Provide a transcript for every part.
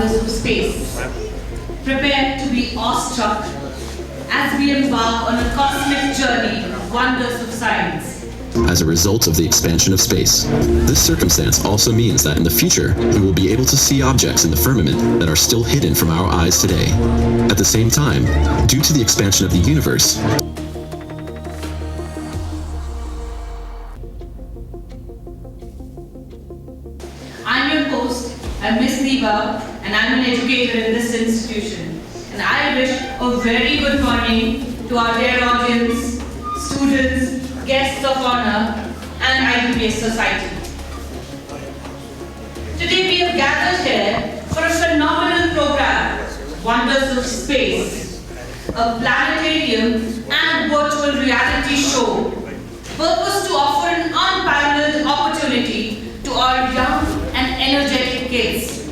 wonders of space. Prepare to be awestruck as we embark on a cosmic journey of wonders of science. As a result of the expansion of space. This circumstance also means that in the future, we will be able to see objects in the firmament that are still hidden from our eyes today. At the same time, due to the expansion of the universe, I'm your host, I'm Miss Neva, and I'm an educator in this institution. And I wish a very good morning to our dear audience, students, guests of honor, and IUPS society. Today we have gathered here for a phenomenal program, Wonders of Space, a planetarium and virtual reality show, purpose to offer an unparalleled opportunity to our young and energetic kids,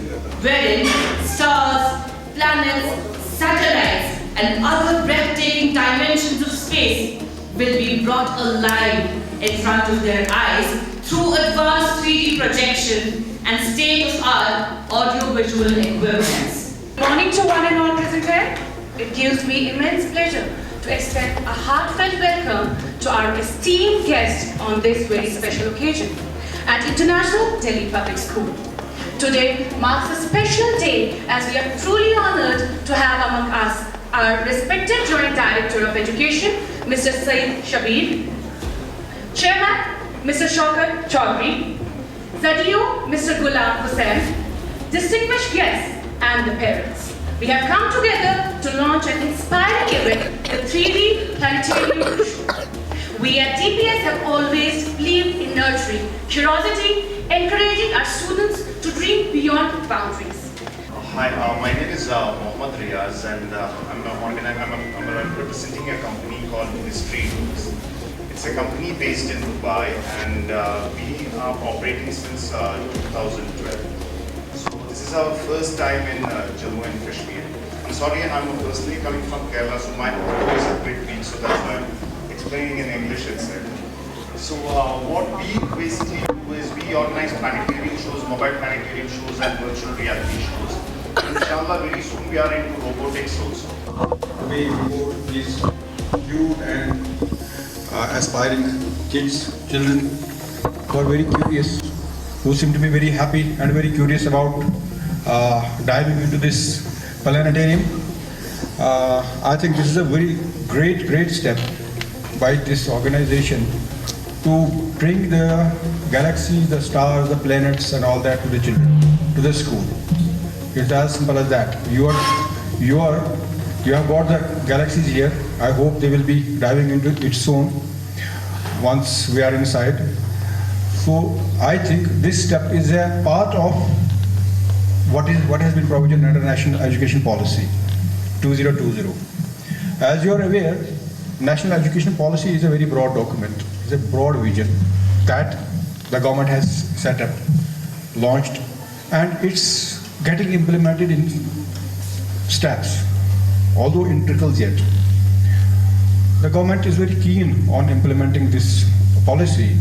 wherein stars, planets, satellites, and other breathtaking dimensions of space will be brought alive in front of their eyes through advanced 3D projection and state-of-art audio-visual equipments. Good morning to one and all present here. It gives me immense pleasure to extend a heartfelt welcome to our esteemed guests on this very special occasion at International Delhi Public School. Today marks a special day as we are truly honored to have among us our respected Joint Director of Education, Mr. Saeed Shabir, Chairman, Mr. Shaukat Chaudhary, ZDO, Mr. Ghulam Hussain, distinguished guests and the parents. We have come together to launch an inspiring event, the 3D Planetarium Show. We at TPS have always believed in nurturing curiosity, encouraging our students to dream beyond boundaries. Hi, my name is Mohammad Riaz, and I'm representing a company called Mystery Rooms. It's a company based in Dubai, and we are operating since 2012. So this is our first time in Jammu and Kashmir. I'm sorry, I'm personally coming from Kerala, so my audio is a bit weak, so that's why I'm explaining in English itself. So what we basically do is we organize planetarium shows, mobile planetarium shows, and virtual reality shows. Inshallah, very soon we are into robotics also. Today, before these cute and aspiring children who are very curious, who seem to be very happy and very curious about diving into this planetarium. I think this is a very great step by this organization to bring the galaxies, the stars, the planets and all that to the children, to the school. It's as simple as that. You have got the galaxies here. I hope they will be diving into it soon once we are inside. So I think this step is a part of what has been provisioned under National Education Policy 2020. As you are aware, National Education Policy is a very broad document. It's a broad vision that the government has set up, launched, and it's getting implemented in steps, although in trickles yet. The government is very keen on implementing this policy,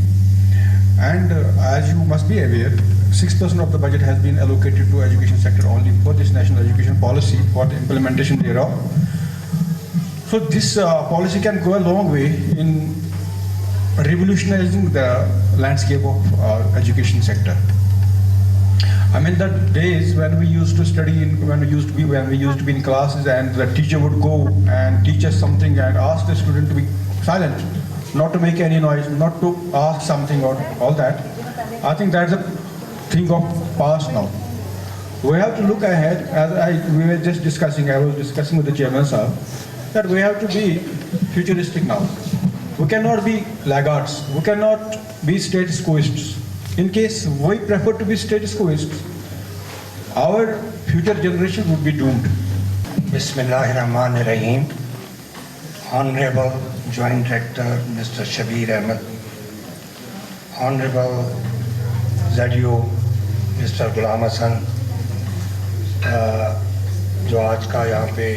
and as you must be aware, 6% of the budget has been allocated to education sector only for this national education policy, for the implementation thereof. So this policy can go a long way in revolutionizing the landscape of education sector. I mean, the days when we used to study, when we used to be in classes, and the teacher would go and teach us something and ask the student to be silent, not to make any noise, not to ask something or all that. I think that's a thing of past now. We have to look ahead, as we were just discussing. I was discussing with the chairman, sir, that we have to be futuristic now. We cannot be laggards. We cannot be status quoists. In case we prefer to be status quoists, our future generation would be doomed. Bismillahirrahmanirrahim. Honorable Joint Director Mr. Shabir Ahmed, Honorable ZDO Mr. Ghulam Hussain, जो आज का यहाँ पे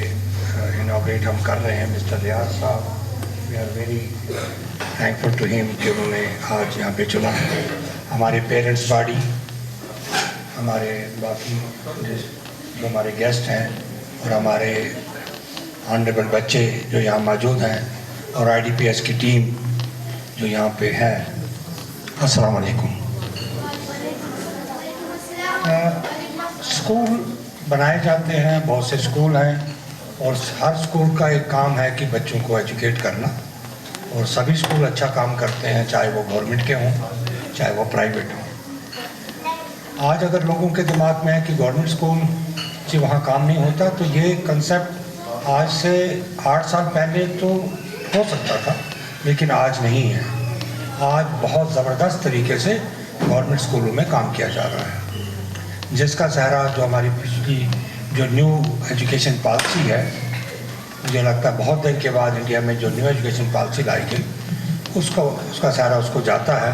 inaugurate हम कर रहे हैं, mister Riyaz साहब, we are very thankful to him कि उन्होंने आज यहाँ पे चुना. हमारे पेरेंट्स बॉडी, हमारे बाकी जो हमारे गेस्ट हैं और हमारे ऑनरेबल बच्चे जो यहाँ मौजूद हैं और IDPS की टीम जो यहाँ पे है, अस्सलाम वालेकुम। स्कूल बनाए जाते हैं, बहुत से स्कूल हैं और हर स्कूल का एक काम है कि बच्चों को एजुकेट करना, और सभी स्कूल अच्छा काम करते हैं, चाहे वो गवर्नमेंट के हों चाहे वो प्राइवेट हों। आज अगर लोगों के दिमाग में है कि गवर्नमेंट स्कूल से वहाँ काम नहीं होता, तो ये कंसेप्ट आज से 8 साल पहले तो हो सकता था, लेकिन आज नहीं है। आज बहुत ज़बरदस्त तरीके से गवर्नमेंट स्कूलों में काम किया जा रहा है, जिसका सहरा जो हमारी पिछली जो न्यू एजुकेशन पॉलिसी है, मुझे लगता है बहुत देर के बाद इंडिया में जो न्यू एजुकेशन पॉलिसी लाई गई उसका सहरा उसको जाता है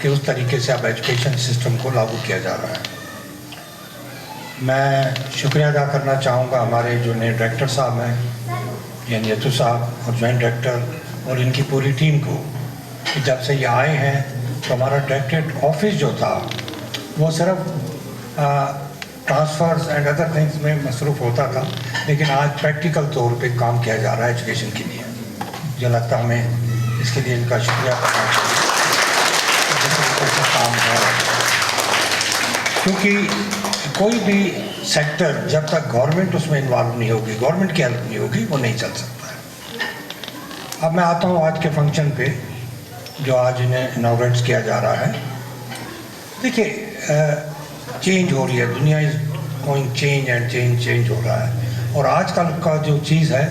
कि उस तरीके से अब एजुकेशन सिस्टम को लागू किया जा रहा है। मैं शुक्रिया अदा करना चाहूँगा हमारे जो नए डायरेक्टर साहब हैं, यानी यतु साहब और जॉइंट डायरेक्टर और इनकी पूरी टीम को, कि जब से ये आए हैं तो हमारा डायरेक्टरेट ऑफिस जो था वो सिर्फ ट्रांसफ़र्स एंड अदर थिंग्स में मसरूफ़ होता था, लेकिन आज प्रैक्टिकल तौर पे काम किया जा रहा है एजुकेशन के लिए। मुझे लगता है हमें इसके लिए इनका शुक्रिया करना चाहिए, काम है, क्योंकि कोई भी सेक्टर जब तक गवर्नमेंट उसमें इन्वॉल्व नहीं होगी, गवर्नमेंट की हेल्प नहीं होगी, वो नहीं चल सकता है। अब मैं आता हूँ आज के फंक्शन पे जो आज इन्हें इनॉग्रेट किया जा रहा है। देखिए, चेंज हो रही है, दुनिया is going change and change हो रहा है, और आजकल का जो चीज़ है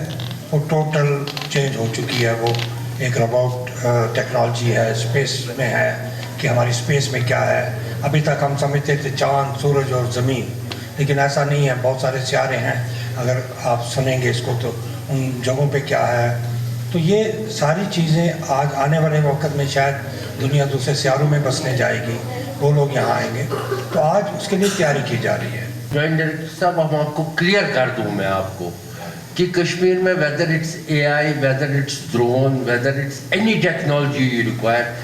वो टोटल चेंज हो चुकी है। वो एक रोबोट टेक्नोलॉजी है, स्पेस में है कि हमारी स्पेस में क्या है। अभी तक हम समझते थे चाँद, सूरज और ज़मीन, लेकिन ऐसा नहीं है, बहुत सारे सियारे हैं। अगर आप सुनेंगे इसको तो उन जगहों पे क्या है, तो ये सारी चीज़ें आज आने वाले वक्त में शायद दुनिया दूसरे सियारों में बसने जाएगी, वो लोग यहाँ आएंगे, तो आज उसके लिए तैयारी की जा रही है। जॉइंट डायरेक्टर साहब, हम आपको क्लियर कर दूँ मैं आपको कि कश्मीर में whether it's AI, whether it's drone, whether it's any technology you require,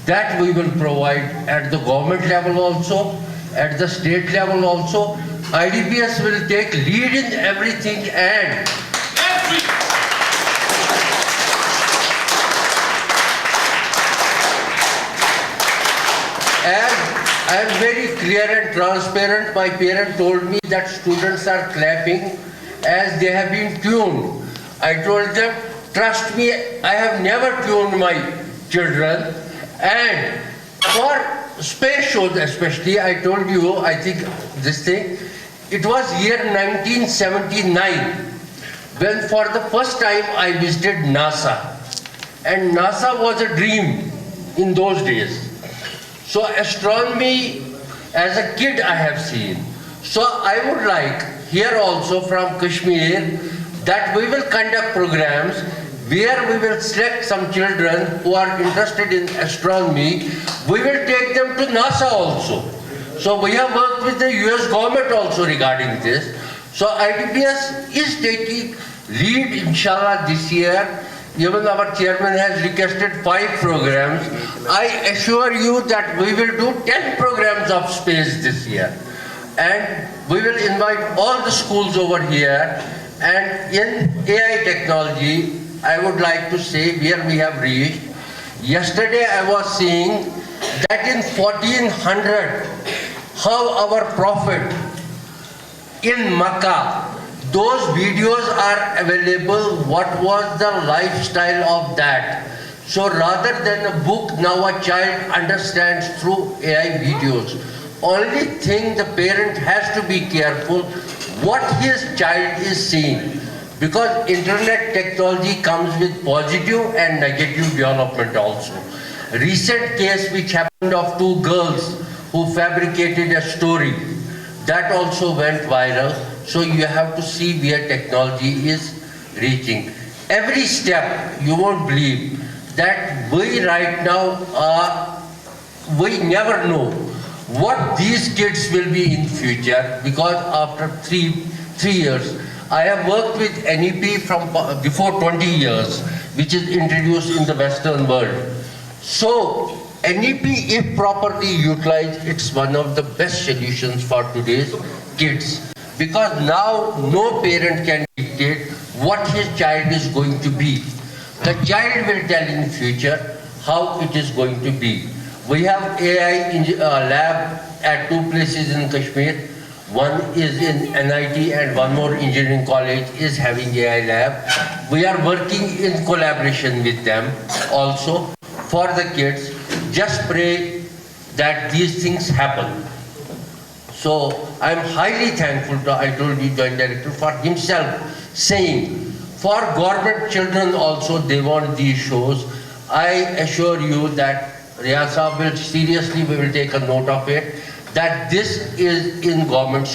that we will provide at the government level also, at the state level also. IDPS will take lead in everything, and I am very clear and transparent. My parent told me that students are clapping as they have been tuned. I told them, trust me, I have never tuned my children. And for space shows especially, I told you, I think this thing, it was year 1979 when for the first time I visited NASA. And NASA was a dream in those days. So astronomy as a kid I have seen. So I would like here also from Kashmir that we will conduct programs where we will select some children who are interested in astronomy. We will take them to NASA also. So we have worked with the US government also regarding this. So IDPS is taking lead inshallah this year. Even our chairman has requested 5 programs. I assure you that we will do 10 programs of space this year. And we will invite all the schools over here. And in AI technology, I would like to say where we have reached. Yesterday I was seeing that in 1400, how our prophet in Makkah, those videos are available, what was the lifestyle of that. So rather than a book, now a child understands through AI videos. Only thing the parent has to be careful what his child is seeing. Because internet technology comes with positive and negative development also. Recent case which happened of 2 girls who fabricated a story, that also went viral. So you have to see where technology is reaching. Every step, you won't believe that we right now we never know what these kids will be in future, because after three years, I have worked with NEP from before 20 years, which is introduced in the Western world. So NEP, if properly utilized, it's one of the best solutions for today's kids. because now no parent can dictate what his child is going to be. The child will tell in future how it is going to be. We have AI lab at 2 places in Kashmir. One is in NIT and one more engineering college is having AI lab. We are working in collaboration with them also for the kids. Just pray that these things happen. So I am highly thankful to, I told you, Joint Director, for himself saying, for government children also they want these shows. I assure you that Riyaz Sahab will seriously, we will take a note of it, that this is in government